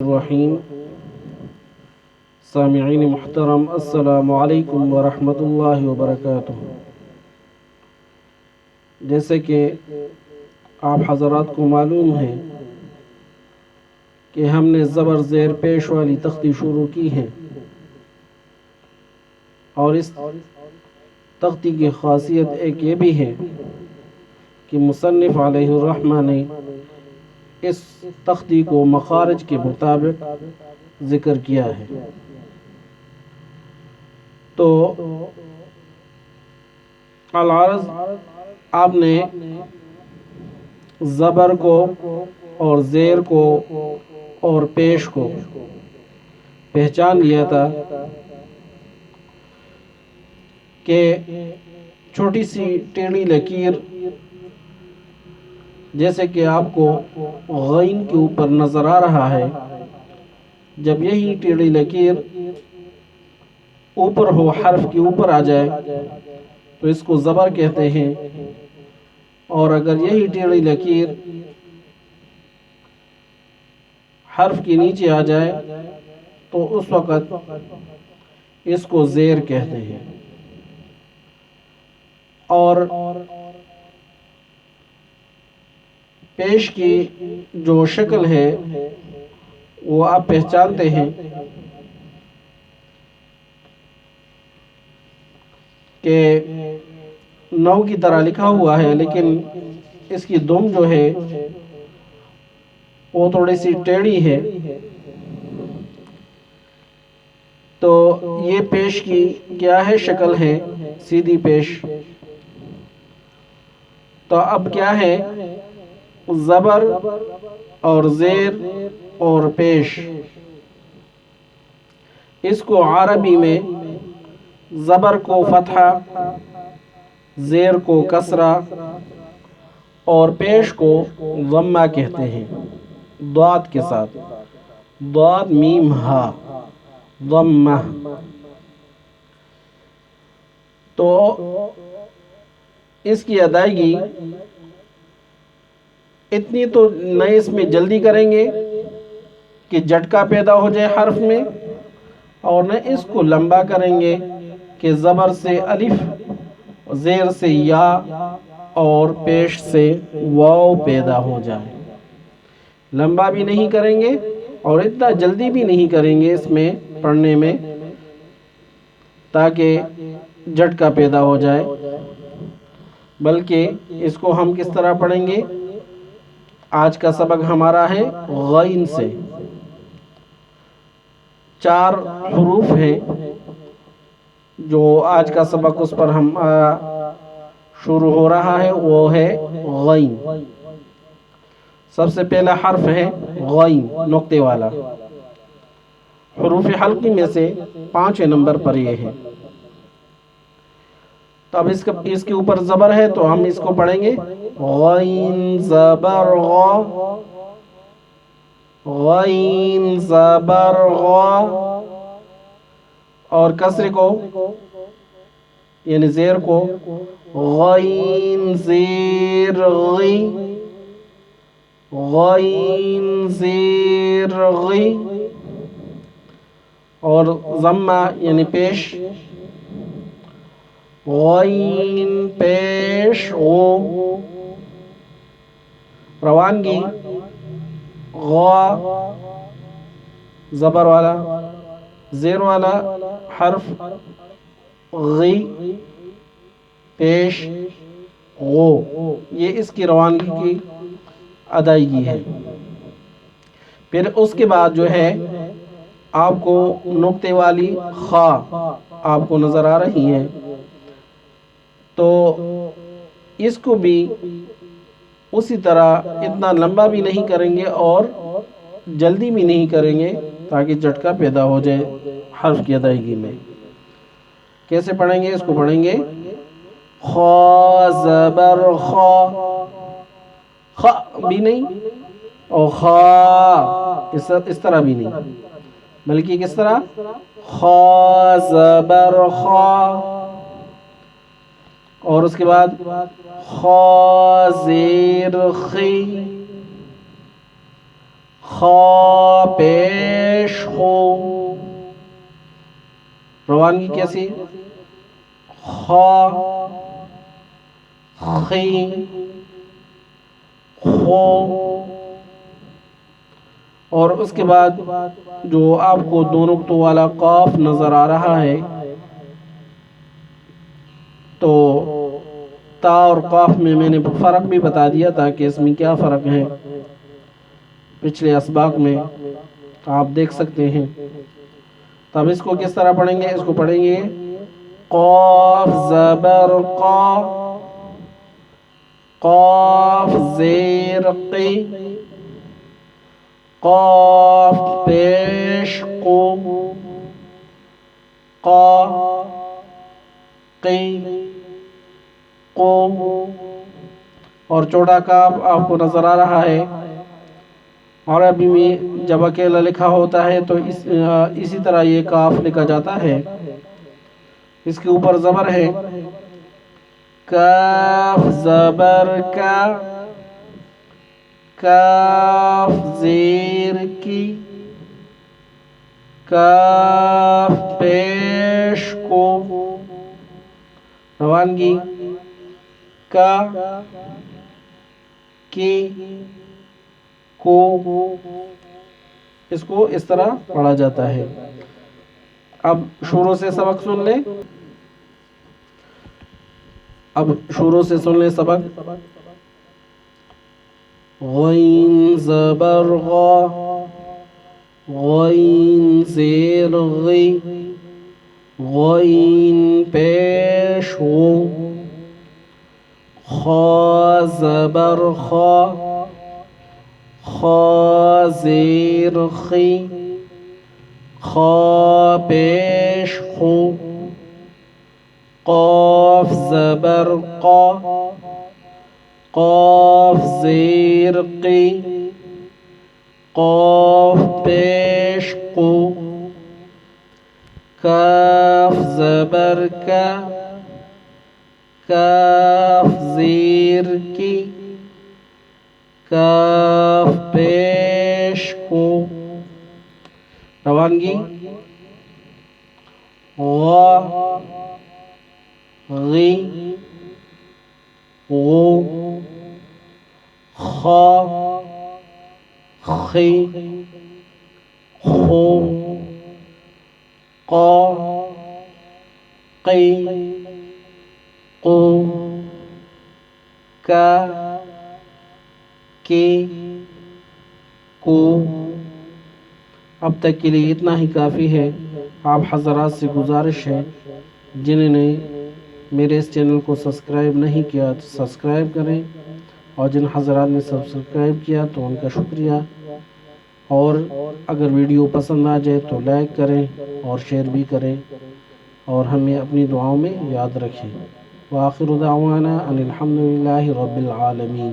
الرحیم سامعین محترم، السلام علیکم ورحمۃ اللہ وبرکاتہ۔ جیسے کہ آپ حضرات کو معلوم ہے کہ ہم نے زبر زیر پیش والی تختی شروع کی ہے، اور اس تختی کی خاصیت ایک یہ بھی ہے کہ مصنف علیہ الرحمہ نے اس تختی کو مخارج کے مطابق ذکر کیا ہے۔ تو العرض آپ نے زبر کو اور زیر کو اور پیش کو پہچان لیا تھا کہ چھوٹی سی ٹیڑھی لکیر جیسے کہ آپ کو غین کے اوپر نظر آ رہا ہے، جب یہی ٹیڑھی لکیر اوپر ہو، حرف کے اوپر آ جائے تو اس کو زبر کہتے ہیں، اور اگر یہی ٹیڑھی لکیر حرف کے نیچے آ جائے تو اس وقت اس کو زیر کہتے ہیں۔ اور پیش کی جو شکل ہے وہ آپ پہچانتے ہیں کہ نو کی طرح لکھا ہوا ہے، لیکن اس کی دم جو ہے وہ تھوڑی سی ٹیڑھی ہے۔ تو یہ پیش کی کیا ہے؟ شکل ہے سیدھی پیش۔ تو اب کیا ہے؟ زبر اور زیر اور پیش، اس کو عربی میں زبر کو فتحہ، زیر کو کسرہ اور پیش کو ضمہ کہتے ہیں، ضاد کے ساتھ، ضاد میم ہا، ضمہ۔ تو اس کی ادائیگی اتنی تو نہ اس میں جلدی کریں گے کہ جھٹکا پیدا ہو جائے حرف میں، اور نہ اس کو لمبا کریں گے کہ زبر سے الف، زیر سے یا اور پیش سے واو پیدا ہو جائے۔ لمبا بھی نہیں کریں گے اور اتنا جلدی بھی نہیں کریں گے اس میں پڑھنے میں تاکہ جھٹکا پیدا ہو جائے، بلکہ اس کو ہم کس طرح پڑھیں گے؟ آج کا سبق ہمارا ہے غین سے۔ 4 حروف ہیں جو آج کا سبق اس پر ہمارا شروع ہو رہا ہے، وہ ہے غین۔ سب سے پہلا حرف ہے غین، نقطے والا، حروف حلقی میں سے 5 نمبر پر یہ ہے۔ تو اب اس کے اوپر زبر ہے تو ہم اس کو پڑھیں گے غین زبر غ، غین زبر غ، اور کسر کو یعنی زیر کو غین زیر غی، غین زیر غی، اور ضمہ یعنی پیش غین پیش غو، روانگی غا، زبر والا زیر والا حرف غی، پیش غو، یہ اس کی روانگی کی ادائیگی ہے۔ پھر اس کے بعد جو ہے آپ کو نقطے والی خا آپ کو نظر آ رہی ہے، تو اس کو بھی اسی طرح اتنا لمبا بھی نہیں کریں گے اور جلدی بھی نہیں کریں گے تاکہ جھٹکا پیدا ہو جائے حرف کی ادائیگی میں۔ کیسے پڑھیں گے؟ اس کو پڑھیں گے خا زبر خا، خا بھی نہیں اور خا اس طرح بھی نہیں، بلکہ کس طرح خا زبر خا، اور اس کے بعد خا زیر خی، خا پیش خو، روانگی کیسی؟ خا خی خو، اور اس کے بعد جو آپ کو دو نقطوں والا قاف نظر آ رہا ہے، تو تا اور قاف میں نے فرق بھی بتا دیا تھا کہ اس میں کیا فرق ہے پچھلے اسباق میں، آپ دیکھ سکتے ہیں۔ تب اس کو کس طرح پڑھیں گے؟ اس کو پڑھیں گے قاف زبر قا، قاف زیر قی، قاف پیش قو، قا قی قو، اور چوٹا کاف آپ کو نظر آ رہا ہے۔ عربی میں جب اکیلا لکھا ہوتا ہے تو اسی طرح یہ کاف لکھا جاتا ہے، اس کے اوپر زبر ہے، کاف زبر کا، کاف زیر کی، کاف پیش کو، روانگی کا کی کو، اس کو اس طرح پڑھا جاتا ہے۔ اب شروع سے سبق سن لیں، سبق۔ غین زبر غا، غین زیر غی، غین پیش غو، خا زبر خا، خا زیر خی، خا پیش خو، قاف زبر قا، قاف زیر قی، قاف پیش قو، کاف زبر کا، کاف زیر کی، کاف پیش کو، روانگی غا غی غو، خا خی خو، قا قی قو، کا کی کو۔ اب تک کے لیے اتنا ہی کافی ہے۔ آپ حضرات سے گزارش ہے، جنہوں نے میرے اس چینل کو سبسکرائب نہیں کیا تو سبسکرائب کریں، اور جن حضرات نے سبسکرائب کیا تو ان کا شکریہ، اور اگر ویڈیو پسند آ جائے تو لائک کریں اور شیئر بھی کریں، اور ہمیں اپنی دعاؤں میں یاد رکھیں۔ وآخر دعوانا ان الحمد للہ رب العالمین۔